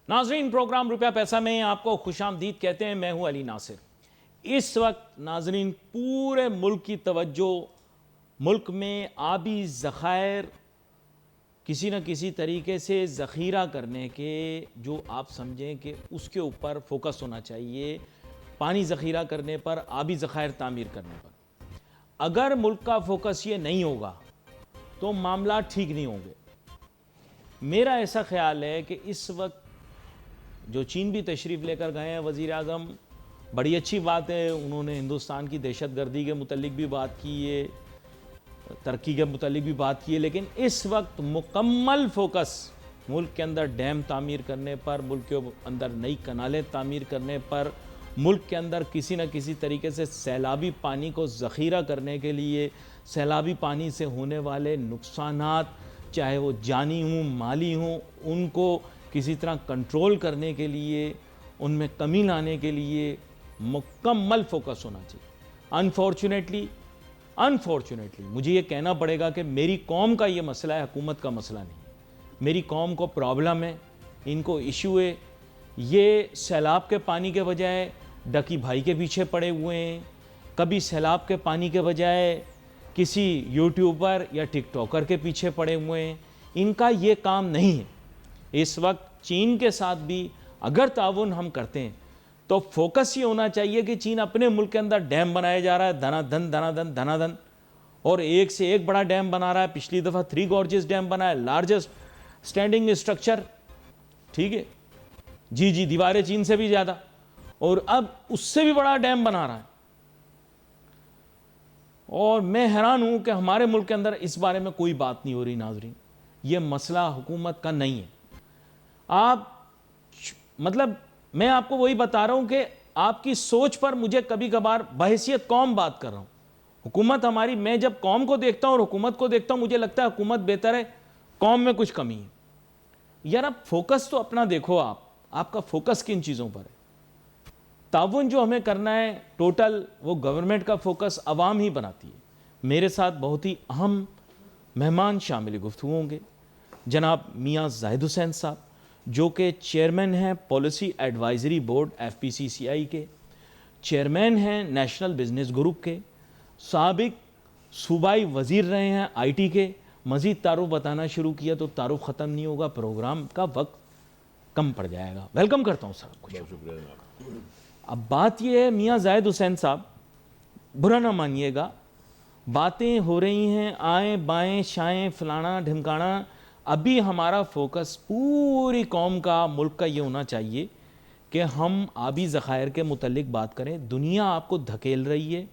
ناظرین، پروگرام روپیہ پیسہ میں آپ کو خوش آمدید کہتے ہیں. میں ہوں علی ناصر. اس وقت ناظرین پورے ملک کی توجہ ملک میں آبی ذخائر کسی نہ کسی طریقے سے ذخیرہ کرنے کے، جو آپ سمجھیں کہ اس کے اوپر فوکس ہونا چاہیے، پانی ذخیرہ کرنے پر، آبی ذخائر تعمیر کرنے پر. اگر ملک کا فوکس یہ نہیں ہوگا تو معاملات ٹھیک نہیں ہوں گے. میرا ایسا خیال ہے کہ اس وقت جو چین بھی تشریف لے کر گئے ہیں وزیر اعظم، بڑی اچھی بات ہے. انہوں نے ہندوستان کی دہشت گردی کے متعلق بھی بات کی ہے، ترقی کے متعلق بھی بات کی ہے، لیکن اس وقت مکمل فوکس ملک کے اندر ڈیم تعمیر کرنے پر، ملک کے اندر نئی کنالیں تعمیر کرنے پر، ملک کے اندر کسی نہ کسی طریقے سے سیلابی پانی کو ذخیرہ کرنے کے لیے، سیلابی پانی سے ہونے والے نقصانات چاہے وہ جانی ہوں مالی ہوں، ان کو کسی طرح کنٹرول کرنے کے لیے، ان میں کمی لانے کے لیے مکمل فوکس ہونا چاہیے. انفارچونیٹلی مجھے یہ کہنا پڑے گا کہ میری قوم کا یہ مسئلہ ہے، حکومت کا مسئلہ نہیں. میری قوم کو پرابلم ہے، ان کو ایشو ہے. یہ سیلاب کے پانی کے بجائے ڈکی بھائی کے پیچھے پڑے ہوئے ہیں، کبھی سیلاب کے پانی کے بجائے کسی یوٹیوبر یا ٹک ٹاکر کے پیچھے پڑے ہوئے ہیں. ان کا یہ کام نہیں ہے. اس وقت چین کے ساتھ بھی اگر تعاون ہم کرتے ہیں تو فوکس یہ ہونا چاہیے کہ چین اپنے ملک کے اندر ڈیم بنایا جا رہا ہے، دھنا دھن، اور ایک سے ایک بڑا ڈیم بنا رہا ہے. پچھلی دفعہ 3 گورجز ڈیم بنایا، لارجسٹ سٹینڈنگ اسٹرکچر، ٹھیک ہے جی دیواریں چین سے بھی زیادہ، اور اب اس سے بھی بڑا ڈیم بنا رہا ہے. اور میں حیران ہوں کہ ہمارے ملک کے اندر اس بارے میں کوئی بات نہیں ہو رہی. ناظرین، یہ مسئلہ حکومت کا نہیں ہے. میں آپ کو وہی بتا رہا ہوں کہ آپ کی سوچ پر مجھے کبھی کبھار بحیثیت قوم بات کر رہا ہوں. حکومت ہماری، میں جب قوم کو دیکھتا ہوں اور حکومت کو دیکھتا ہوں مجھے لگتا ہے حکومت بہتر ہے، قوم میں کچھ کمی ہے. یار اب فوکس تو اپنا دیکھو، آپ کا فوکس کن چیزوں پر ہے. تعاون جو ہمیں کرنا ہے ٹوٹل، وہ گورنمنٹ کا فوکس عوام ہی بناتی ہے. میرے ساتھ بہت ہی اہم مہمان شامل گفتگو ہوں گے. جناب میاں زاہد حسین صاحب، جو کہ چیئرمین ہیں پالیسی ایڈوائزری بورڈ FPCCI کے، چیئرمین ہیں نیشنل بزنس گروپ کے، سابق صوبائی وزیر رہے ہیں IT کے. مزید تعارف بتانا شروع کیا تو تعارف ختم نہیں ہوگا، پروگرام کا وقت کم پڑ جائے گا. ویلکم کرتا ہوں سر. کچھ شکریہ. اب بات یہ ہے میاں زاہد حسین صاحب، برا نہ مانیے گا، باتیں ہو رہی ہیں آئیں بائیں شائیں فلانا ڈھمکانا. ابھی ہمارا فوکس پوری قوم کا، ملک کا یہ ہونا چاہیے کہ ہم آبی ذخائر کے متعلق بات کریں. دنیا آپ کو دھکیل رہی ہے.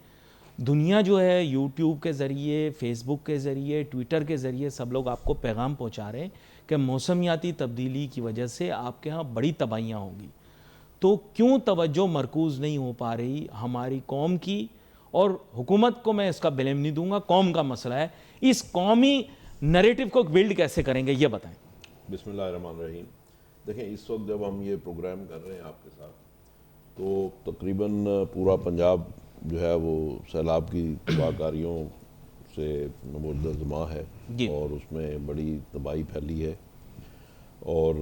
دنیا جو ہے یوٹیوب کے ذریعے، فیس بک کے ذریعے، ٹویٹر کے ذریعے سب لوگ آپ کو پیغام پہنچا رہے ہیں کہ موسمیاتی تبدیلی کی وجہ سے آپ کے ہاں بڑی تباہیاں ہوں گی. تو کیوں توجہ مرکوز نہیں ہو پا رہی ہماری قوم کی؟ اور حکومت کو میں اس کا بلیم نہیں دوں گا، قوم کا مسئلہ ہے. اس قومی نریٹو کو بلڈ کیسے کریں گے یہ بتائیں. بسم اللہ الرحمن الرحیم. دیکھیں، اس وقت جب ہم یہ پروگرام کر رہے ہیں آپ کے ساتھ، تو تقریباً پورا پنجاب جو ہے وہ سیلاب کی تباہ کاریوں سے ملتزمہ ہے، اور اس میں بڑی تباہی پھیلی ہے. اور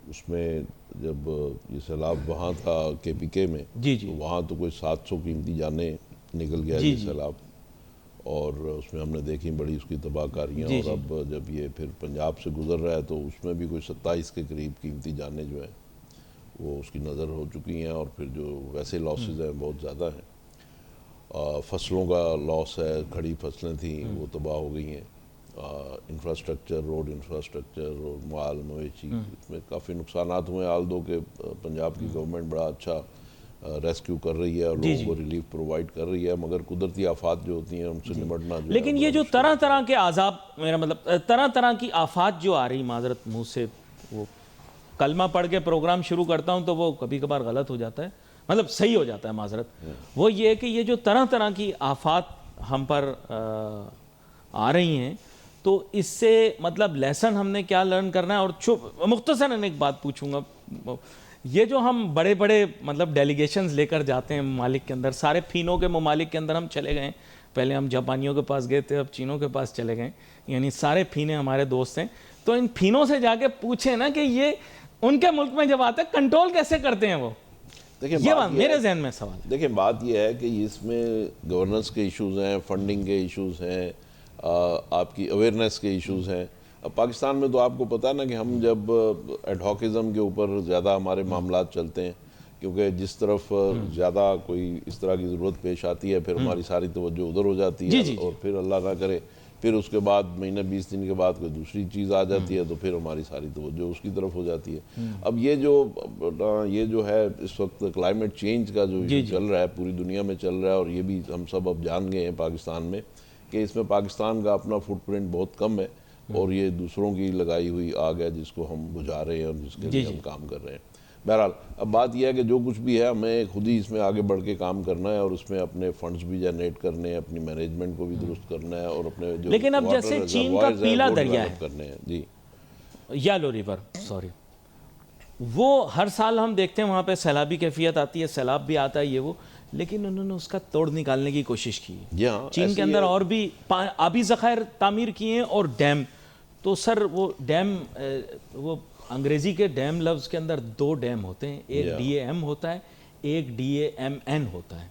اس میں جب یہ سیلاب وہاں تھا KPK میں، تو وہاں تو کوئی 700 قیمتی جانیں نکل گیا یہ سیلاب، اور اس میں ہم نے دیکھی بڑی اس کی تباہ کاریاں. اور اب جب یہ پھر پنجاب سے گزر رہا ہے تو اس میں بھی کوئی 27 کے قریب قیمتی جانیں جو ہیں وہ اس کی نظر ہو چکی ہیں. اور پھر جو ویسے لاسز ہیں بہت زیادہ ہیں. فصلوں کا لاس ہے، کھڑی فصلیں تھیں وہ تباہ ہو گئی ہیں. انفراسٹرکچر، روڈ انفراسٹرکچر اور مال مویشی، اس میں کافی نقصانات ہوئے ہیں. آلدو کہ پنجاب کی گورنمنٹ بڑا اچھا ریسکیو کر رہی ہے اور لوگوں کو ریلیف پرووائڈ کر رہی ہے، مگر قدرتی آفات جو ہوتی ہیں ان سے نمٹنا جو لیکن یہ جو طرح طرح کے عذاب، میرا مطلب طرح طرح کی آفات جو آ رہی، معذرت منہ سے وہ کلمہ پڑھ کے پروگرام شروع کرتا ہوں تو وہ کبھی کبھار غلط ہو جاتا ہے، مطلب صحیح ہو جاتا ہے معذرت. وہ یہ ہے کہ یہ جو طرح طرح کی آفات ہم پر آ رہی ہیں، تو اس سے مطلب لیسن ہم نے کیا لرن کرنا ہے. اور مختصراً ایک بات پوچھوں گا، یہ جو ہم بڑے بڑے مطلب ڈیلیگیشنز لے کر جاتے ہیں ممالک کے اندر، سارے فینوں کے ممالک کے اندر ہم چلے گئے. پہلے ہم جاپانیوں کے پاس گئے تھے، اب چینوں کے پاس چلے گئے، یعنی سارے فینے ہمارے دوست ہیں. تو ان فینوں سے جا کے پوچھیں نا کہ یہ ان کے ملک میں جب آتے ہیں کنٹرول کیسے کرتے ہیں وہ؟ دیکھیں یہ بات میرے ذہن میں سوال ہے. دیکھیں بات یہ ہے کہ اس میں گورننس کے ایشوز ہیں، فنڈنگ کے ایشوز ہیں، آپ کی اویئرنیس کے ایشوز ہیں. اب پاکستان میں تو آپ کو پتہ ہے نا کہ ہم جب ایڈہاکزم کے اوپر زیادہ ہمارے معاملات چلتے ہیں، کیونکہ جس طرف زیادہ کوئی اس طرح کی ضرورت پیش آتی ہے پھر ہماری ساری توجہ ادھر ہو جاتی ہے، اور پھر اللہ نہ کرے پھر اس کے بعد مہینہ 20 دن کے بعد کوئی دوسری چیز آ جاتی ہے تو پھر ہماری ساری توجہ اس کی طرف ہو جاتی ہے. اب یہ جو ہے اس وقت کلائمیٹ چینج کا جو چل رہا ہے پوری دنیا میں چل رہا ہے، اور یہ بھی ہم سب اب جان گئے ہیں پاکستان میں کہ اس میں پاکستان کا اپنا فٹ پرنٹ بہت کم ہے، اور یہ دوسروں کی لگائی ہوئی آگ ہے جس کو ہم بجھا رہے ہیں اور جس کے لیے ہم کام کر رہے ہیں. بہرحال اب بات یہ ہے کہ جو کچھ بھی ہے ہمیں خود ہی اس میں آگے بڑھ کے کام کرنا ہے، اور اس میں اپنے فنڈز بھی جنریٹ کرنے ہیں، اپنی مینجمنٹ کو بھی درست کرنا ہے، اور اپنے جو لیکن اب جیسے چین کا پیلا دریا ہے کرنے ہیں جی یالو ریور، سوری، وہ ہر سال ہم دیکھتے ہیں وہاں پہ سیلابی کیفیت آتی ہے، سیلاب بھی آتا ہے یہ وہ، لیکن انہوں نے اس کا توڑ نکالنے کی کوشش کی ہے. چین کے اندر اور بھی آبی ذخائر تعمیر کیے ہیں اور ڈیم. تو سر وہ ڈیم، وہ انگریزی کے ڈیم لفظ کے اندر 2 ڈیم ہوتے ہیں، ایک ڈی اے ایم ہوتا ہے، ایک ڈی اے ایم این ہوتا ہے.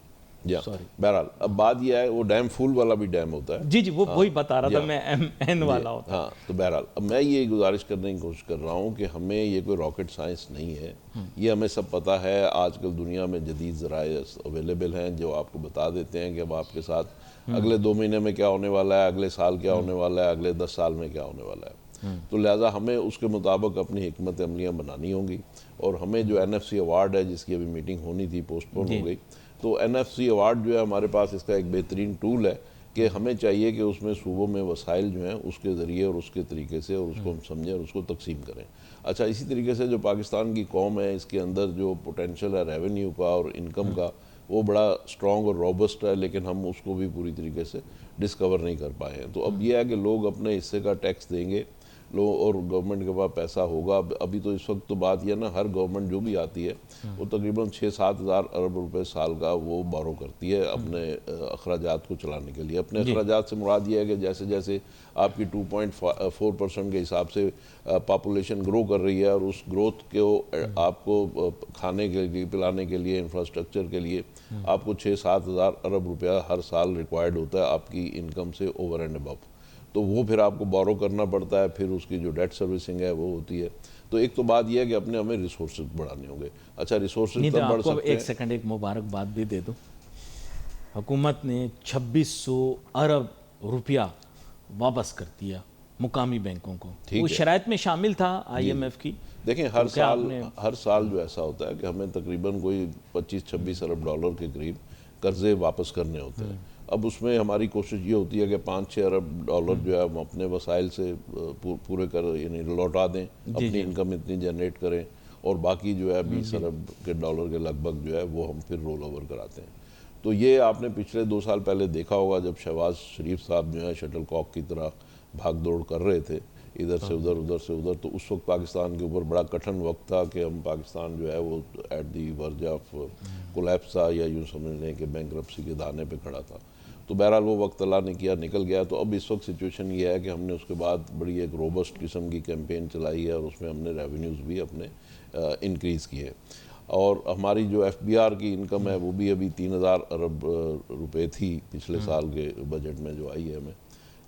بہرحال اب بات یہ ہے وہ ڈیم فول والا بھی ڈیم ہوتا ہے. جی وہ وہی بتا رہا تھا میں، ایم این والا ہوتا ہے. ہاں تو بہرحال اب میں یہ گزارش کرنے کی کوشش کر رہا ہوں کہ ہمیں یہ کوئی راکٹ سائنس نہیں ہے، یہ ہمیں سب پتہ ہے. آج کل دنیا میں جدید ذرائع اویلیبل ہیں جو آپ کو بتا دیتے ہیں کہ اب آپ کے ساتھ اگلے 2 مہینے میں کیا ہونے والا ہے، اگلے سال کیا ہونے والا ہے، اگلے 10 سال میں کیا ہونے والا ہے. تو لہٰذا ہمیں اس کے مطابق اپنی حکمت عملیاں بنانی ہوں گی، اور ہمیں جو این ایف سی ایوارڈ ہے جس کی ابھی میٹنگ ہونی تھی پوسٹ پون ہو گئی، تو این ایف سی ایوارڈ جو ہے ہمارے پاس اس کا ایک بہترین ٹول ہے کہ ہمیں چاہیے کہ اس میں صوبوں میں وسائل جو ہیں اس کے ذریعے اور اس کے طریقے سے اور اس کو ہم سمجھیں اور اس کو تقسیم کریں. اچھا اسی طریقے سے جو پاکستان کی قوم ہے اس کے اندر جو پوٹینشل ہے ریونیو کا اور انکم کا وہ بڑا سٹرونگ اور روبسٹ ہے، لیکن ہم اس کو بھی پوری طریقے سے ڈسکور نہیں کر پائے ہیں. تو اب یہ ہے کہ لوگ اپنے حصے کا ٹیکس دیں گے اور گورنمنٹ کے پاس پیسہ ہوگا. ابھی تو اس وقت تو بات یہ نا ہر گورنمنٹ جو بھی آتی ہے وہ تقریباً 6-7 ہزار ارب روپے سال کا وہ بورو کرتی ہے اپنے اخراجات کو چلانے کے لیے. اپنے اخراجات سے مراد یہ ہے کہ جیسے جیسے آپ کی 2.4% کے حساب سے پاپولیشن گرو کر رہی ہے، اور اس گروتھ کو آپ کو کھانے کے لیے، پلانے کے لیے، انفراسٹرکچر کے لیے آپ کو 6-7 ہزار ارب روپیہ ہر سال ریکوائرڈ ہوتا ہے آپ کی انکم سے اوور اینڈ ابو. تو وہ پھر آپ کو بورو کرنا پڑتا ہے، پھر اس کی جو ڈیٹ سروسنگ ہے وہ ہوتی ہے. تو ایک تو بات یہ ہے کہ اپنے ہمیں ریسورسز بڑھانے ہوں گے. اچھا ریسورسز تب بڑھ سکتے ہیں. ایک سیکنڈ ایک مبارکباد بھی دے دو، حکومت نے 2600 ارب روپیہ واپس کر دیا مقامی بینکوں کو. وہ شرائط میں شامل تھا آئی ایم ایف کی. دیکھیں ہر سال جو ایسا ہوتا ہے کہ ہمیں تقریباً کوئی 25-26 ارب ڈالر کے قریب قرضے واپس کرنے ہوتے ہیں. اب اس میں ہماری کوشش یہ ہوتی ہے کہ 5-6 ارب ڈالر جو ہے ہم اپنے وسائل سے پورے یعنی لوٹا دیں، اپنی انکم اتنی جنریٹ کریں، اور باقی جو ہے 20 ارب کے ڈالر کے لگ بھگ جو ہے وہ ہم پھر رول اوور کراتے ہیں. تو یہ آپ نے پچھلے 2 سال پہلے دیکھا ہوگا جب شہباز شریف صاحب جو ہے شٹل کاک کی طرح بھاگ دوڑ کر رہے تھے ادھر سے ادھر ادھر سے ادھر، تو اس وقت پاکستان کے اوپر بڑا کٹھن وقت تھا کہ ہم پاکستان جو ہے وہ ایٹ دی ورج آف کولیپس تھا، یا یوں سمجھ لیں کہ بینکرپسی کے دانے پہ کھڑا تھا. تو بہرحال وہ وقت اللہ نے کیا نکل گیا. تو اب اس وقت سچویشن یہ ہے کہ ہم نے اس کے بعد بڑی ایک روبسٹ قسم کی کیمپین چلائی ہے، اور اس میں ہم نے ریونیوز بھی اپنے انکریز کیے. اور ہماری جو ایف بی آر کی انکم ہے وہ بھی ابھی 3000 ارب روپے تھی پچھلے سال کے بجٹ میں جو آئی ہے ہمیں،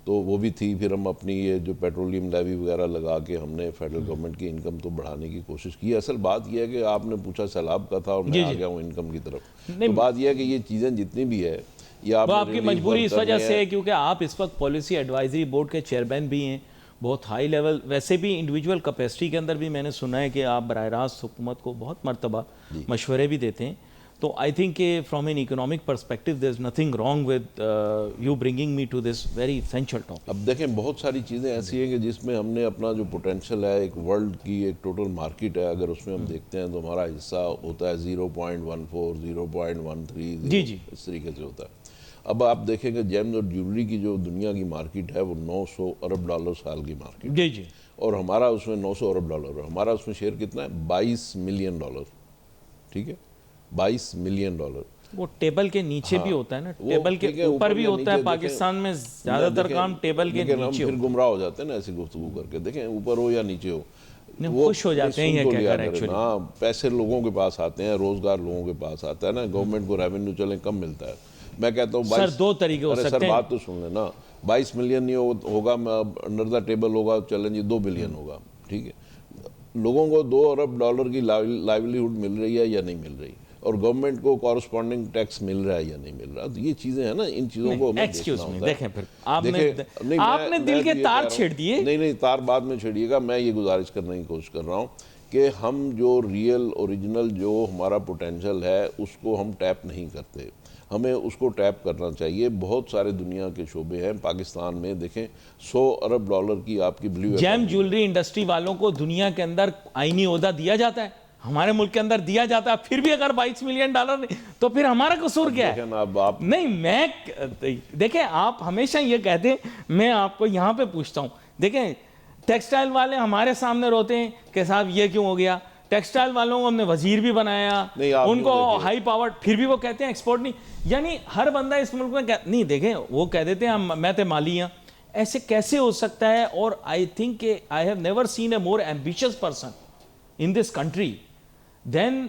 تو وہ بھی تھی. پھر ہم اپنی یہ جو پیٹرولیم لیوی وغیرہ لگا کے ہم نے فیڈرل گورنمنٹ کی انکم تو بڑھانے کی کوشش کی. اصل بات یہ ہے کہ آپ نے پوچھا سیلاب کا تھا اور میں آ گیا ہوں انکم کی طرف. تو بات یہ ہے کہ یہ چیزیں جتنی بھی ہے یہ آپ کی مجبوری اس وجہ سے ہے کیونکہ آپ اس وقت پالیسی ایڈوائزری بورڈ کے چیئرمین بھی ہیں، بہت ہائی لیول. ویسے بھی انڈیویجول کیپیسٹی کے اندر بھی میں نے سنا ہے کہ آپ براہ راست حکومت کو بہت مرتبہ مشورے بھی دیتے ہیں. تو آئی تھنک کہ from an economic perspective there is nothing wrong with you bringing me to this very essential topic. اب دیکھیں بہت ساری چیزیں ایسی ہیں کہ جس میں ہم نے اپنا جو پوٹینشیل ہے، ایک ورلڈ کی ایک ٹوٹل مارکیٹ ہے، اگر اس میں ہم دیکھتے ہیں تو ہمارا حصہ ہوتا ہے 0.14 0.13 اس طریقے سے ہوتا ہے. اب آپ دیکھیں کہ جیمز اور جیولری کی جو دنیا کی مارکیٹ ہے وہ 900 ارب ڈالر سال کی مارکیٹ، اور ہمارا اس میں 900 ارب ڈالر ہے. ہمارا اس میں شیئر کتنا ہے؟ 22 ملین ڈالر. ٹھیک ہے، 22 ملین ڈالر. وہ ٹیبل کے نیچے بھی ہوتا ہے نا، ٹیبل کے اوپر بھی ہوتا ہے. پاکستان میں زیادہ تر کام ٹیبل کے نیچے. ہم پھر گمراہ ہو جاتے ہیں نا ایسی گفتگو کر کے. دیکھیں اوپر ہو یا نیچے ہو، نہیں خوش ہو جاتے ہیں یہ کہہ کر ایکچولی. ہاں پیسے لوگوں کے پاس آتے ہیں, روزگار لوگوں کے پاس آتا ہے نا, گورنمنٹ کو ریونیو چلیں کم ملتا ہے. میں کہتا ہوں سر دو طریقے ہو سکتے سر ہیں. بات تو سن لیں نا, 22 ملین نہیں ہوگا انڈر دا ٹیبل ہوگا, چلیں جی 2 بلین ہوگا, ٹھیک ہے. لوگوں کو $2 ارب کی لائیولیہڈ مل رہی ہے یا نہیں مل رہی, اور گورنمنٹ کو کورسپونڈنگ ٹیکس مل رہا ہے یا نہیں مل رہا. تو یہ چیزیں ہیں نا, ان چیزوں کو ہمیں دیکھنا ہوتا ہے. دیکھیں پھر آپ نے دل کے تار چھیڑ دیے. نہیں تار بعد میں چھیڑیے گا. میں یہ گزارش کرنے کی کوشش کر رہا ہوں کہ ہم جو ریئل اوریجنل جو ہمارا پوٹینشل ہے اس کو ہم ٹیپ نہیں کرتے. ہمیں اس کو ٹیپ کرنا چاہیے. بہت سارے دنیا کے شعبے ہیں. پاکستان میں دیکھیں $100 ارب کی آپ کی بلیو جیم جیولری انڈسٹری والوں کو دنیا کے اندر آئینی عہدہ دیا جاتا ہے, ہمارے ملک کے اندر دیا جاتا ہے, پھر بھی اگر $22 ملین تو پھر ہمارا قصور کیا ہے؟ نہیں میں دیکھیں آپ ہمیشہ یہ کہتے ہیں, میں آپ کو یہاں پہ پوچھتا ہوں. دیکھیں ٹیکسٹائل والے ہمارے سامنے روتے ہیں کہ صاحب یہ کیوں ہو گیا, ٹیکسٹائل والوں کو ہم نے وزیر بھی بنایا, ان کو ہائی پاور, پھر بھی وہ کہتے ہیں ایکسپورٹ نہیں. یعنی ہر بندہ اس ملک میں نہیں, دیکھیں وہ کہہ دیتے ہیں میں تے مالی ہوں. ایسے کیسے ہو سکتا ہے؟ اور آئی تھنک کہ I have never seen a more ambitious person in this country than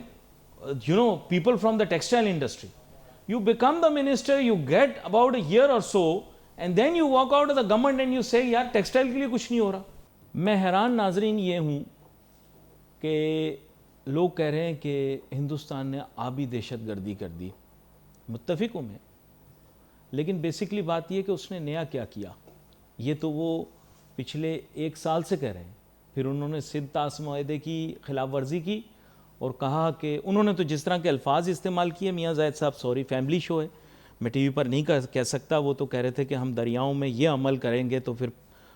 people from the textile industry. You become the minister, you get about a year or so, and then you walk out of the government and you say یار textile کے لیے کچھ نہیں ہو رہا. میں حیران ناظرین یہ ہوں کہ لوگ کہہ رہے ہیں کہ ہندوستان نے آبی دہشت گردی کر دی. متفق ہوں میں, لیکن بیسکلی بات یہ کہ اس نے نیا کیا کیا, یہ تو وہ پچھلے 1 سال سے کہہ رہے ہیں. پھر انہوں نے سندھ طاس معاہدے کی خلاف ورزی کی اور کہا کہ انہوں نے تو جس طرح کے الفاظ استعمال کیے, میاں زاہد صاحب سوری فیملی شو ہے, میں ٹی وی پر نہیں کہہ سکتا, وہ تو کہہ رہے تھے کہ ہم دریاؤں میں یہ عمل کریں گے تو پھر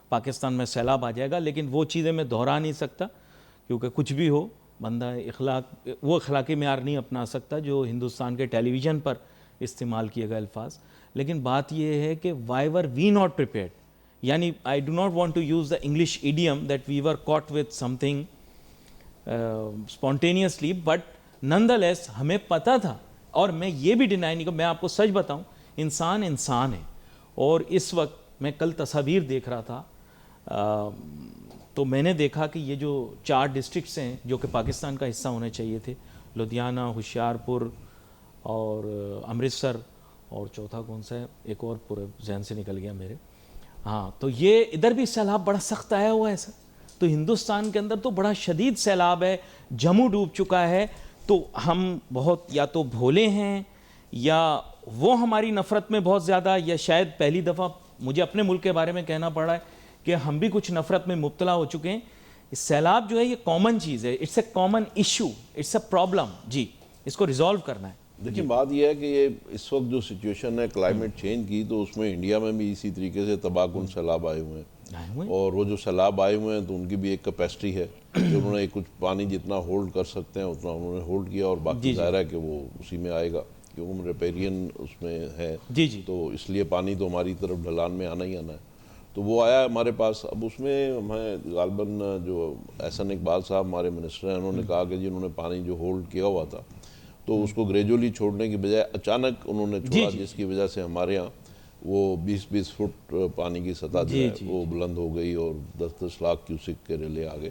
پاکستان میں سیلاب آ جائے گا. لیکن وہ چیزیں میں دہرا نہیں سکتا کیونکہ کچھ بھی ہو بندہ وہ اخلاقی معیار نہیں اپنا سکتا جو ہندوستان کے ٹیلی ویژن پر استعمال کیے گئے الفاظ. لیکن بات یہ ہے کہ why were we not prepared, یعنی I do not want to use the English idiom that we were caught with something spontaneously, but none the لیس ہمیں پتہ تھا. اور میں یہ بھی ڈینائی نہیں, میں آپ کو سچ بتاؤں, انسان ہے. اور اس وقت میں کل تصاویر دیکھ رہا تھا تو میں نے دیکھا کہ یہ جو 4 ڈسٹرکٹس ہیں جو کہ پاکستان کا حصہ ہونے چاہیے تھے, لدھیانہ, ہوشیارپور اور امرتسر, اور چوتھا کون سا ہے, ایک اور پورے ذہن سے نکل گیا میرے, ہاں, تو یہ ادھر بھی سیلاب بڑا سخت آیا ہوا ہے سر. تو ہندوستان کے اندر تو بڑا شدید سیلاب ہے, جموں ڈوب چکا ہے. تو ہم بہت یا تو بھولے ہیں یا وہ ہماری نفرت میں بہت زیادہ, یا شاید پہلی دفعہ مجھے اپنے ملک کے بارے میں کہنا پڑ رہا ہے کہ ہم بھی کچھ نفرت میں مبتلا ہو چکے ہیں. سیلاب جو ہے یہ کامن چیز ہے, it's a common issue, it's a problem. جی, اس کو ریزالو کرنا ہے. دیکھیں بات یہ ہے کہ یہ اس وقت جو سچویشن ہے کلائمیٹ چینج کی, تو اس میں انڈیا میں بھی اسی طریقے سے تباہ کن سیلاب آئے ہوئے ہیں. اور وہ جو سیلاب آئے ہوئے ہیں تو ان کی بھی ایک کیپیسٹی ہے کہ انہوں نے کچھ پانی جتنا ہولڈ کر سکتے ہیں اتنا انہوں نے ہولڈ کیا, اور باقی ظاہر ہے کہ وہ اسی میں آئے گا کیونکہ ریپیرین اس میں ہے. تو اس لیے پانی تو ہماری طرف ڈھلان میں آنا ہی آنا ہے. تو وہ آیا ہمارے پاس. اب اس میں ہمیں غالباً جو احسن اقبال صاحب ہمارے منسٹر ہیں, انہوں نے کہا کہ جی انہوں نے پانی جو ہولڈ کیا ہوا تھا تو اس کو گریجولی چھوڑنے کی بجائے اچانک انہوں نے چھوڑا, جس کی وجہ سے ہمارے ہاں وہ 20 فٹ پانی کی سطح جو ہے وہ بلند ہو گئی اور 10 لاکھ کیوسک کے ریلے آ گئے.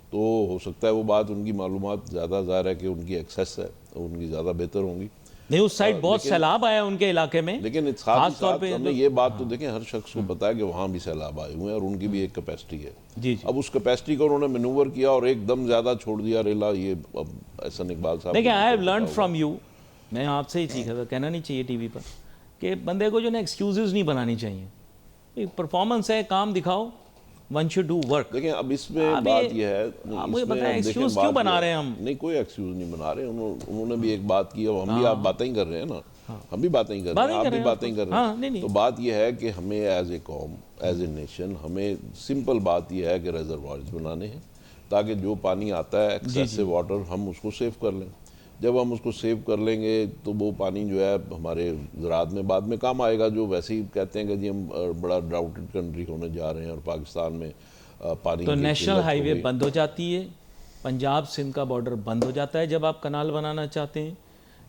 تو ہو سکتا ہے وہ بات, ان کی معلومات زیادہ ظاہر ہے کہ ان کی ایکسیس ہے, ان کی زیادہ بہتر ہوں گی. نہیں, اس سائڈ بہت سیلاب آیا ان کے علاقے میں, لیکن ساتھ ہم نے یہ بات تو دیکھیں ہر شخص کو پتا ہے کہ وہاں بھی سیلاب آئے ہوئے ہیں اور ان کی بھی ایک کیپیسٹی ہے. اب اس کیپیسٹی کو انہوں نے مینوور کیا اور ایک دم زیادہ چھوڑ دیا ریلا. یہ اب احسن اقبال صاحب دیکھیں, I have learned from you, میں آپ سے ہی سیکھا تھا, کہنا نہیں چاہیے ٹی وی پر کہ بندے کو جو نا ایکسکیوزز نہیں بنانی چاہیے. پرفارمنس ہے, کام دکھاؤ, ون شوڈ ڈو ورک. دیکھیں اب اس میں بات یہ ہے, مجھے بتائیں ایکسکیوز کیوں بنا رہے ہیں ہم؟ نہیں, کوئی ایکسکیوز نہیں بنا رہے. انہوں نے بھی ایک بات کی, اور ہم بھی آپ باتیں ہی کر رہے ہیں نا, ہم بھی باتیں کر رہے ہیں, آپ بھی باتیں کر رہے ہیں. تو بات یہ ہے کہ ہمیں ایز اے قوم, ایز اے نیشن, ہمیں سمپل بات یہ ہے کہ ریزروائرز بنانے ہیں تاکہ جو پانی آتا ہے ایکسیسو واٹر ہم اس کو سیو کر لیں. جب ہم اس کو سیو کر لیں گے تو وہ پانی جو ہے ہمارے زراعت میں بعد میں کام آئے گا. جو ویسے ہی کہتے ہیں کہ جی ہم بڑا ڈراؤٹڈ کنٹری ہونے جا رہے ہیں اور پاکستان میں پانی, تو نیشنل ہائی وے بند ہو جاتی ہے, پنجاب سندھ کا بارڈر بند ہو جاتا ہے جب آپ کنال بنانا چاہتے ہیں,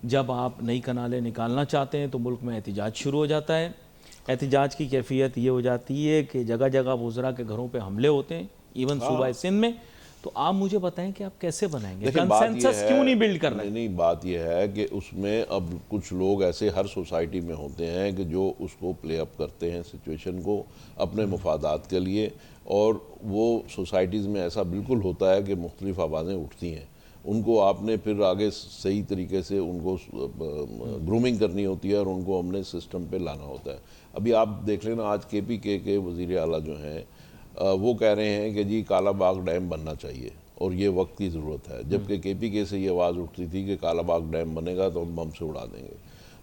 جب آپ نئی کنالیں نکالنا چاہتے ہیں تو ملک میں احتجاج شروع ہو جاتا ہے. احتجاج کی کیفیت یہ ہو جاتی ہے کہ جگہ جگہ وزراء کے گھروں پہ حملے ہوتے ہیں, ایون صوبہ سندھ میں. تو آپ مجھے بتائیں کہ آپ کیسے بنائیں گے؟ کنسنسس کیوں نہیں بلڈ کر رہے ہیں؟ نہیں، بات یہ ہے کہ اس میں اب کچھ لوگ ایسے ہر سوسائٹی میں ہوتے ہیں کہ جو اس کو پلے اپ کرتے ہیں سچویشن کو اپنے مفادات کے لیے، اور وہ سوسائٹیز میں ایسا بالکل ہوتا ہے کہ مختلف آوازیں اٹھتی ہیں، ان کو آپ نے پھر آگے صحیح طریقے سے ان کو گرومنگ کرنی ہوتی ہے اور ان کو ہم نے سسٹم پہ لانا ہوتا ہے۔ ابھی آپ دیکھ لینا آج کے پی کے وزیر اعلیٰ جو ہیں وہ کہہ رہے ہیں کہ جی کالا باغ ڈیم بننا چاہیے اور یہ وقت کی ضرورت ہے، جبکہ کے پی کے سے یہ آواز اٹھتی تھی کہ کالا باغ ڈیم بنے گا تو ہم بم سے اڑا دیں گے۔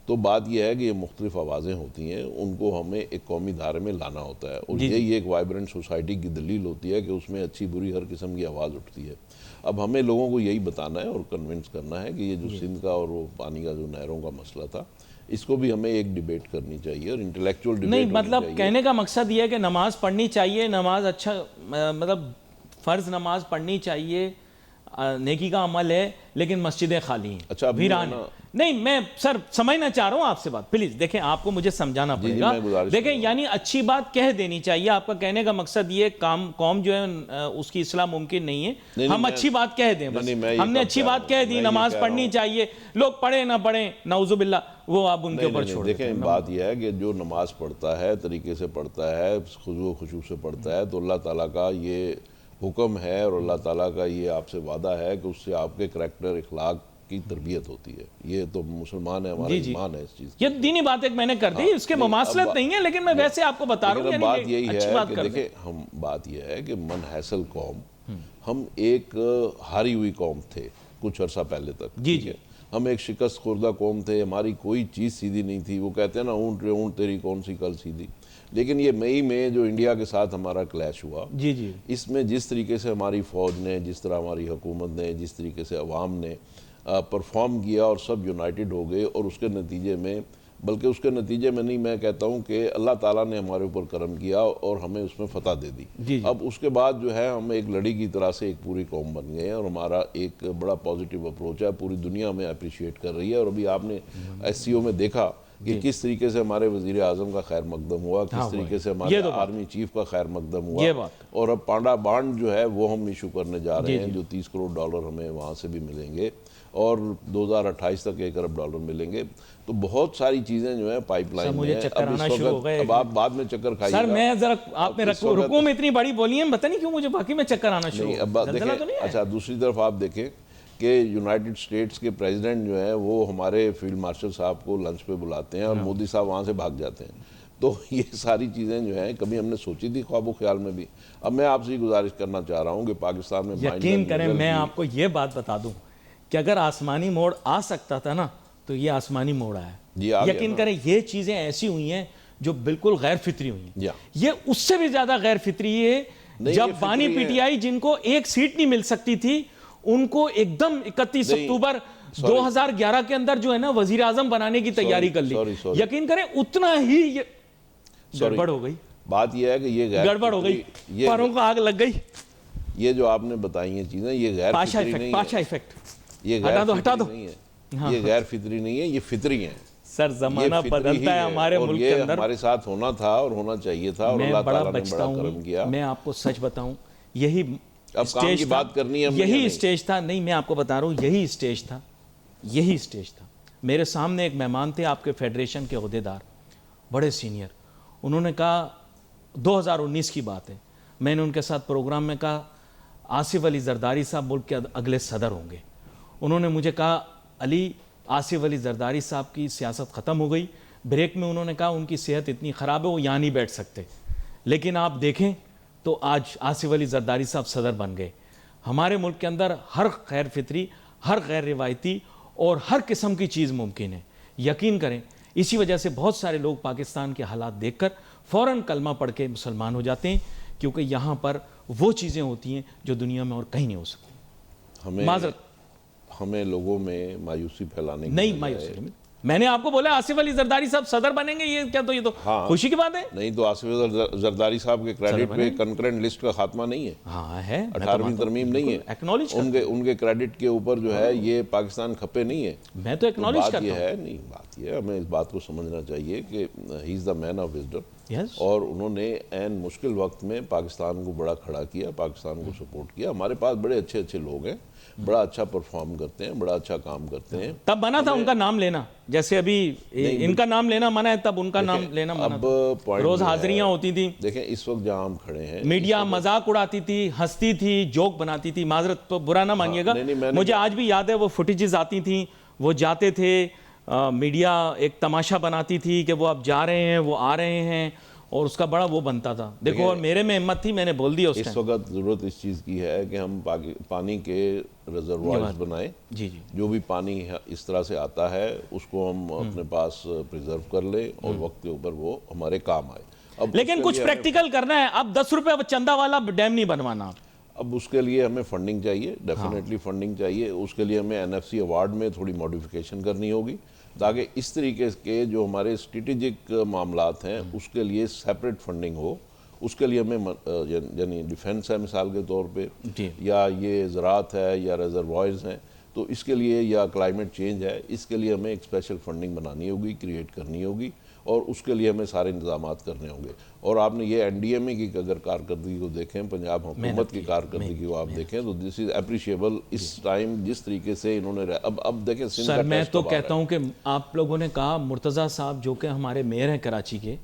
تو بات یہ ہے کہ یہ مختلف آوازیں ہوتی ہیں، ان کو ہمیں ایک قومی دھارے میں لانا ہوتا ہے، اور یہی ایک وائبرنٹ سوسائٹی کی دلیل ہوتی ہے کہ اس میں اچھی بری ہر قسم کی آواز اٹھتی ہے۔ اب ہمیں لوگوں کو یہی بتانا ہے اور کنونس کرنا ہے کہ یہ جو سندھ کا اور وہ پانی کا جو نہروں کا مسئلہ تھا، اس کو بھی ہمیں ایک ڈیبیٹ کرنی چاہیے اور انٹلیکچوئل ڈیبیٹ نہیں، ہونی مطلب چاہیے۔ کہنے کا مقصد یہ ہے کہ نماز پڑھنی چاہیے، نماز اچھا مطلب فرض نماز پڑھنی چاہیے، نیکی کا عمل ہے، لیکن مسجدیں خالی ہیں، اچھا، اب ویران ہیں۔ نہیں، میں سر سمجھنا چاہ رہا ہوں آپ سے بات، پلیز دیکھیں آپ کو مجھے سمجھانا پڑے گا۔ میں گزارش دیکھیں یعنی اچھی بات کہہ دینی چاہیے، آپ کا کہنے کا مقصد یہ قوم جو ہے اس کی اصلاح ممکن نہیں ہے، ہم اچھی بات کہہ دیں بس، ہم نے اچھی بات کہہ دی، نماز پڑھنی چاہیے، لوگ پڑھیں نہ پڑھیں نعوذ باللہ، وہ آپ ان کے اوپر چھوڑ دیتے ہیں۔ دیکھیں بات یہ ہے کہ جو نماز پڑھتا ہے، طریقے سے پڑھتا ہے، خضوع و خشوع سے پڑھتا ہے، تو اللہ تعالیٰ کا یہ حکم ہے اور اللہ تعالیٰ کا یہ آپ سے وعدہ ہے کہ اس سے آپ کے کریکٹر اخلاق کی تربیت ہوتی ہے۔ یہ تو مسلمان ہے، ہمارا ایمان ہے اس چیز کی۔ یہ دینی بات ایک میں نے کر دی، اس کے مماثلت نہیں ہے، لیکن میں ویسے آپ کو بتا رہا ہوں، بات یہی اچھی ہے بات کہ کر دیں۔ دیکھیں بات یہ ہے کہ منحصل قوم، ہم ایک ہاری ہوئی قوم تھے کچھ عرصہ پہلے تک، ٹھیک ہے، ہم ایک شکست خوردہ قوم تھے، ہماری کوئی چیز سیدھی نہیں تھی، وہ کہتے ہیں نا اونٹ رے اونٹ تیری کون سی کل سیدھی۔ لیکن یہ مئی میں جو انڈیا کے ساتھ ہمارا کلیش ہوا، اس میں جس طریقے سے ہماری فوج نے، جس طرح ہماری حکومت نے، جس طریقے سے عوام نے پرفارم کیا اور سب یونائٹڈ ہو گئے، اور اس کے نتیجے میں، بلکہ اس کے نتیجے میں نہیں، میں کہتا ہوں کہ اللہ تعالیٰ نے ہمارے اوپر کرم کیا اور ہمیں اس میں فتح دے دی۔ اب اس کے بعد جو ہے ہم ایک لڑی کی طرح سے ایک پوری قوم بن گئے ہیں، اور ہمارا ایک بڑا پازیٹیو اپروچ ہے، پوری دنیا ہمیں اپریشیٹ کر رہی ہے۔ اور ابھی آپ نے ایس سی او میں دیکھا کہ کس طریقے سے ہمارے وزیر اعظم کا خیر مقدم ہوا، کس طریقے سے ہمارے آرمی چیف کا خیر مقدم ہوا، اور اب پانڈا بانڈ جو ہے وہ ہم ایشو کرنے جا رہے ہیں، جو $30 کروڑ ہمیں وہاں سے بھی ملیں گے، اور 2028 تک $1 ارب ملیں گے۔ تو بہت ساری چیزیں جو ہیں پائپ لائن میں ہیں۔ اب آپ بعد میں چکر کھائیے گا۔ سر میں ذرا آپ نے رکوع میں اتنی بڑی بولی ہیں، پتہ نہیں کیوں مجھے باقی میں چکر آنا شروع ہو گیا۔ اچھا، دوسری طرف آپ دیکھیں کہ یونائٹڈ اسٹیٹس کے پریزیڈنٹ جو ہیں وہ ہمارے فیلڈ مارشل صاحب کو لنچ پہ بلاتے ہیں، اور مودی صاحب وہاں سے بھاگ جاتے ہیں۔ تو یہ ساری چیزیں جو ہیں کبھی ہم نے سوچی تھی خواب و خیال میں بھی۔ اب میں آپ سے یہ گزارش کرنا چاہ رہا ہوں کہ پاکستان میں یقین کریں، میں آپ کو یہ بات بتا دوں کہ اگر آسمانی موڑ آ سکتا تھا نا تو یہ آسمانی موڑ آیا۔ یقین کریں یہ چیزیں ایسی ہوئی ہیں جو بالکل غیر فطری ہوئی ہیں۔ یہ اس سے بھی زیادہ غیر فطری ہے جب بانی پی ٹی آئی جن کو ایک سیٹ نہیں مل سکتی تھی، ان کو ایک دم 31 اکتوبر 2011 کے اندر جو ہے نا وزیر اعظم بنانے کی تیاری کر لی۔ یقین کریں اتنا ہی یہ گڑبڑ ہو گئی۔ بات یہ ہے کہ یہ گڑبڑ ہو گئی، پروں کو آگ لگ گئی۔ یہ جو آپ نے بتائی ہیں چیزیں، یہ غیر فطری نہیں ہے، پاشا ایفیکٹ، یہ غیر فطری نہیں ہے، یہ غیر فطری نہیں ہے، یہ فطری ہیں۔ سر زمانہ بدلتا ہے ہمارے ملک کے اندر، ہمارے ساتھ ہونا تھا اور ہونا چاہیے تھا، اور اللہ تعالیٰ نے بڑا کرم کیا۔ میں آپ کو سچ بتاؤں، یہی اب کام کی بات کرنی ہے، یہی اسٹیج تھا، نہیں میں آپ کو بتا رہا ہوں یہی اسٹیج تھا۔ میرے سامنے ایک مہمان تھے آپ کے فیڈریشن کے عہدیدار، بڑے سینئر، انہوں نے کہا 2019 کی بات ہے، میں نے ان کے ساتھ پروگرام میں کہا آصف علی زرداری صاحب ملک کے اگلے صدر ہوں گے۔ انہوں نے مجھے کہا علی آصف علی زرداری صاحب کی سیاست ختم ہو گئی۔ بریک میں انہوں نے کہا ان کی صحت اتنی خراب ہے وہ یہاں نہیں بیٹھ سکتے، لیکن آپ دیکھیں تو آج آصف علی زرداری صاحب صدر بن گئے۔ ہمارے ملک کے اندر ہر غیر فطری، ہر غیر روایتی اور ہر قسم کی چیز ممکن ہے۔ یقین کریں اسی وجہ سے بہت سارے لوگ پاکستان کے حالات دیکھ کر فوراً کلمہ پڑھ کے مسلمان ہو جاتے ہیں، کیونکہ یہاں پر وہ چیزیں ہوتی ہیں جو دنیا میں اور کہیں نہیں ہو سکتی۔ ہمیں لوگوں میں مایوسی پھیلانے کی نہیں، مایوسی میں نے آپ کو بولا آصف علی زرداری صاحب صدر بنیں گے, یہ کیا تو یہ تو خوشی کی بات ہے. نہیں تو آصف زرداری صاحب کے کریڈٹ پہ کنکرنٹ لسٹ کا خاتمہ نہیں ہے, ہاں ہے, 18ویں ترمیم نہیں ہے, ان کے کریڈٹ کے اوپر جو ہے یہ پاکستان کھپے نہیں ہے. میں تو ایکنالج کرتا ہوں. بات یہ ہے نہیں, بات یہ ہے ہمیں اس بات کو سمجھنا چاہیے کہ ہی از دا مین آف وزڈم, اور انہوں نے عین مشکل وقت میں پاکستان کو بڑا کھڑا کیا, پاکستان کو سپورٹ کیا. ہمارے پاس بڑے اچھے اچھے لوگ ہیں, بڑا اچھا پرفارم کرتے ہیں, بڑا اچھا کام کرتے ہیں. تب بنا تھا ان کا نام لینا, جیسے ابھی ان کا نام لینا منع ہے, تب ان کا نام لینا منع تھا. روز حاضریاں ہوتی تھیں. دیکھیں اس وقت جہاں ہم کھڑے ہیں, میڈیا مذاق اڑاتی تھی, ہنستی تھی, جوک بناتی تھی. معذرت تو برا نہ مانیے گا, مجھے آج بھی یاد ہے وہ فوٹیجز آتی تھیں, وہ جاتے تھے, میڈیا ایک تماشا بناتی تھی کہ وہ اب جا رہے ہیں, وہ آ رہے ہیں, اور اس کا بڑا وہ بنتا تھا. دیکھو, اور میرے میں ہمت تھی, میں نے بول دیا اس وقت ضرورت اس چیز کی ہے کہ ہم پانی کے ریزروائرز بنائیں. جی جی, جو بھی پانی اس طرح سے آتا ہے اس کو ہم اپنے پاس پریزرو کر لیں, اور وقت کے اوپر وہ ہمارے کام آئے. لیکن کچھ پریکٹیکل کرنا ہے. اب 10 روپے چندہ والا ڈیم نہیں بنوانا. اب اس کے لیے ہمیں فنڈنگ چاہیے, ڈیفینیٹلی فنڈنگ چاہیے. اس کے لیے ہمیں NFC ایوارڈ میں تھوڑی ماڈیفیکیشن کرنی ہوگی, تاکہ اس طریقے کے جو ہمارے اسٹریٹجک معاملات ہیں اس کے لیے سیپریٹ فنڈنگ ہو. اس کے لیے ہمیں یعنی ڈیفنس ہے مثال کے طور پہ, یا یہ زراعت ہے, یا ریزروائرز ہیں, تو اس کے لیے, یا کلائمیٹ چینج ہے, اس کے لیے ہمیں ایک اسپیشل فنڈنگ بنانی ہوگی, کریٹ کرنی ہوگی, اور اس کے لیے ہمیں سارے انتظامات کرنے ہوں گے. اور آپ نے یہ NDMA کی اگر کارکردگی کو دیکھیں, پنجاب حکومت کی کارکردگی کو آپ دیکھیں, تو دس از اپریشیبل. اس ٹائم جس طریقے سے انہوں نے اب دیکھیں سندھ کا سر, میں تو کہتا ہوں کہ آپ لوگوں نے کہا مرتضیٰ صاحب جو کہ ہمارے میئر ہیں کراچی کے,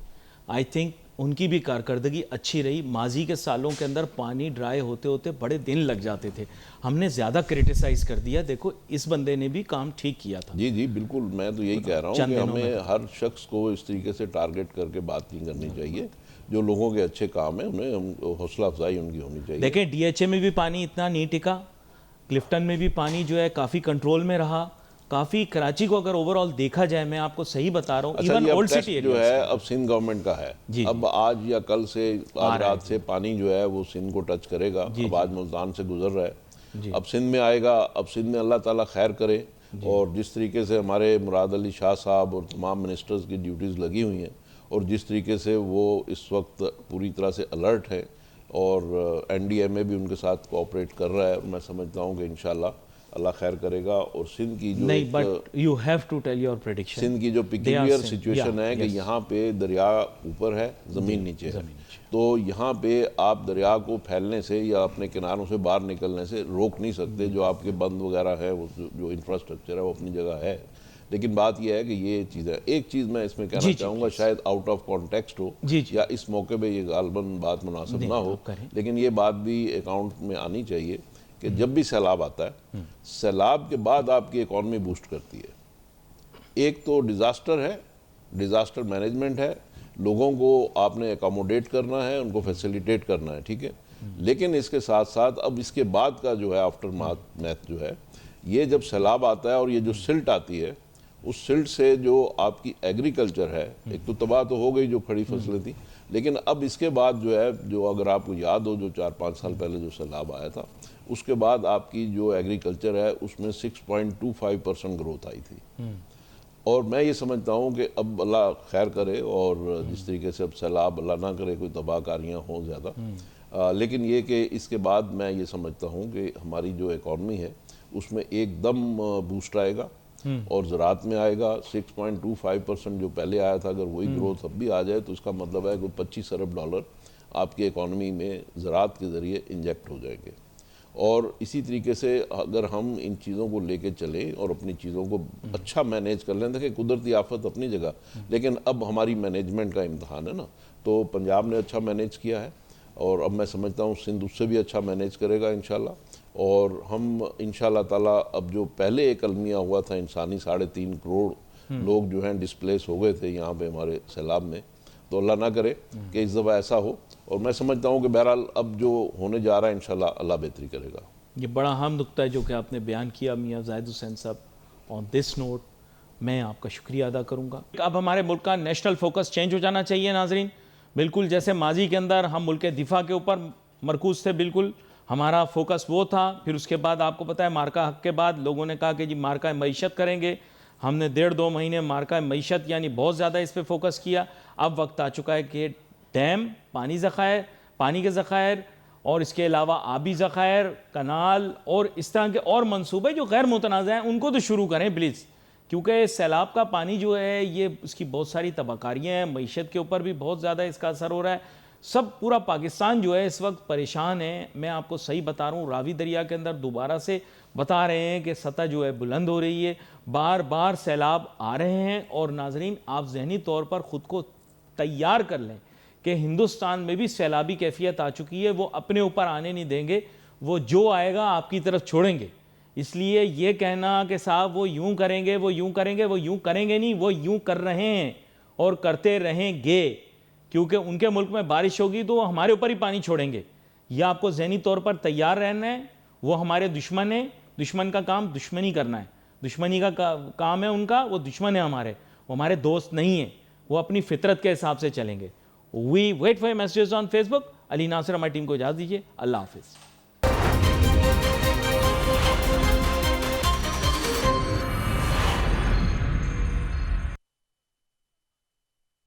آئی تھنک ان کی بھی کارکردگی اچھی رہی. ماضی کے سالوں کے اندر پانی ڈرائی ہوتے ہوتے بڑے دن لگ جاتے تھے, ہم نے زیادہ کریٹیسائز کر دیا. دیکھو اس بندے نے بھی کام ٹھیک کیا تھا. جی جی بالکل, میں تو یہی کہہ رہا ہوں کہ ہمیں ہر شخص کو اس طریقے سے ٹارگٹ کر کے بات نہیں کرنی چاہیے. جو لوگوں کے اچھے کام ہیں انہیں حوصلہ افزائی ان کی ہونی چاہیے. دیکھیں DHA میں بھی پانی اتنا نہیں ٹکا, کلفٹن میں بھی پانی جو ہے کافی کنٹرول میں رہا. کافی کراچی کو اگر اوور آل دیکھا جائے, میں آپ کو صحیح بتا رہا ہوں, ایون اولڈ سٹی جو ہے اب سندھ گورنمنٹ کا ہے. اب آج یا کل سے, آج رات سے پانی جو ہے وہ سندھ کو ٹچ کرے گا. اب آج ملتان سے گزر رہا ہے, اب سندھ میں آئے گا. اب سندھ میں اللہ تعالیٰ خیر کرے, اور جس طریقے سے ہمارے مراد علی شاہ صاحب اور تمام منسٹرز کی ڈیوٹیز لگی ہوئی ہیں, اور جس طریقے سے وہ اس وقت پوری طرح سے الرٹ ہیں, اور NDMA بھی ان کے ساتھ کوآپریٹ کر رہا ہے, میں سمجھتا ہوں کہ انشاءاللہ اللہ خیر کرے گا. اور سندھ کی جو نہیں, but you have to tell your prediction, Sindh کی جو پیکیولر سچویشن ہے کہ یہاں پہ دریا اوپر ہے, زمین نیچے ہے, تو یہاں پہ آپ دریا کو پھیلنے سے یا اپنے کناروں سے باہر نکلنے سے روک نہیں سکتے. جو آپ کے بند وغیرہ ہے, وہ جو انفراسٹرکچر ہے وہ اپنی جگہ ہے, لیکن بات یہ ہے کہ یہ چیز ہے. ایک چیز میں اس میں کہنا چاہوں گا, شاید آؤٹ آف کانٹیکسٹ ہو, یا اس موقع پہ یہ غالباً بات مناسب نہ ہو, لیکن یہ بات بھی اکاؤنٹ میں آنی چاہیے کہ جب بھی سیلاب آتا ہے, سیلاب کے بعد آپ کی اکانومی بوسٹ کرتی ہے. ایک تو ڈیزاسٹر ہے, ڈیزاسٹر مینجمنٹ ہے, لوگوں کو آپ نے اکاموڈیٹ کرنا ہے, ان کو فیسیلیٹیٹ کرنا ہے, ٹھیک ہے, لیکن اس کے ساتھ ساتھ اب اس کے بعد کا جو ہے آفٹر میتھ جو ہے, یہ جب سیلاب آتا ہے اور یہ جو سلٹ آتی ہے, اس سلٹ سے جو آپ کی ایگریکلچر ہے, ایک تو تباہ تو ہو گئی جو کھڑی فصلیں تھیں, لیکن اب اس کے بعد جو ہے, جو اگر آپ کو یاد ہو جو 4-5 سال پہلے جو سیلاب آیا تھا, اس کے بعد آپ کی جو ایگریکلچر ہے اس میں 6.25% گروتھ آئی تھی. اور میں یہ سمجھتا ہوں کہ اب اللہ خیر کرے, اور جس طریقے سے اب سیلاب اللہ نہ کرے کوئی تباہ کاریاں ہوں زیادہ, لیکن یہ کہ اس کے بعد میں یہ سمجھتا ہوں کہ ہماری جو اکانومی ہے اس میں ایک دم بوسٹ آئے گا, اور زراعت میں آئے گا. 6.25% جو پہلے آیا تھا, اگر وہی گروتھ اب بھی آ جائے تو اس کا مطلب ہے کہ $25 ارب آپ کی اکانومی میں زراعت کے ذریعے انجیکٹ ہو جائیں گے. اور اسی طریقے سے اگر ہم ان چیزوں کو لے کے چلیں اور اپنی چیزوں کو اچھا مینیج کر لیں, دیکھیں قدرتی آفت اپنی جگہ, لیکن اب ہماری مینجمنٹ کا امتحان ہے نا. تو پنجاب نے اچھا مینیج کیا ہے, اور اب میں سمجھتا ہوں سندھ اس سے بھی اچھا مینیج کرے گا انشاءاللہ. اور ہم انشاءاللہ تعالیٰ اب جو پہلے ایک المیہ ہوا تھا انسانی 3.5 کروڑ لوگ جو ہیں ڈسپلیس ہو گئے تھے یہاں پہ ہمارے سیلاب میں, تو اللہ نہ کرے کہ اس دفعہ ایسا ہو. اور میں سمجھتا ہوں کہ بہرحال اب جو ہونے جا رہا ہے انشاءاللہ اللہ بہتری کرے گا. یہ بڑا اہم نکتہ ہے جو کہ آپ نے بیان کیا میاں زاہد حسین صاحب. آن دس نوٹ میں آپ کا شکریہ ادا کروں گا. اب ہمارے ملک کا نیشنل فوکس چینج ہو جانا چاہیے ناظرین. بالکل جیسے ماضی کے اندر ہم ملک دفاع کے اوپر مرکوز تھے, بالکل ہمارا فوکس وہ تھا. پھر اس کے بعد آپ کو پتہ ہے مارکہ حق کے بعد لوگوں نے کہا کہ جی مارکہ معیشت کریں گے, ہم نے 1.5-2 مہینے مارکہ معیشت یعنی بہت زیادہ اس پہ فوکس کیا. اب وقت آ چکا ہے کہ ڈیم، پانی کے ذخائر اور اس کے علاوہ آبی ذخائر، کنال اور اس طرح کے اور منصوبے جو غیر متنازع ہیں ان کو تو شروع کریں پلیز. کیونکہ سیلاب کا پانی جو ہے یہ اس کی بہت ساری تباہ کاریاں ہیں، معیشت کے اوپر بھی بہت زیادہ اس کا اثر ہو رہا ہے. پورا پاکستان جو ہے اس وقت پریشان ہے. میں آپ کو صحیح بتا رہا ہوں، راوی دریا کے اندر دوبارہ سے بتا رہے ہیں کہ سطح جو ہے بلند ہو رہی ہے، بار بار سیلاب آ رہے ہیں. اور ناظرین آپ ذہنی طور پر خود کو تیار کر لیں کہ ہندوستان میں بھی سیلابی کیفیت آ چکی ہے. وہ اپنے اوپر آنے نہیں دیں گے، وہ جو آئے گا آپ کی طرف چھوڑیں گے. اس لیے یہ کہنا کہ صاحب وہ یوں کریں گے، وہ یوں کریں گے، وہ یوں کریں گے نہیں، وہ یوں کر رہے ہیں اور کرتے رہیں گے. کیونکہ ان کے ملک میں بارش ہوگی تو وہ ہمارے اوپر ہی پانی چھوڑیں گے. یہ آپ کو ذہنی طور پر تیار رہنا ہے. وہ ہمارے دشمن ہیں، دشمن کا کام دشمنی کرنا ہے، دشمنی کا کام ہے ان کا. وہ دشمن ہیں ہمارے، وہ ہمارے دوست نہیں ہیں. وہ اپنی فطرت کے حساب سے چلیں گے. We wait for your messages on Facebook. Ali Nasir ہماری ٹیم کو اجازت دیجیے. اللہ حافظ.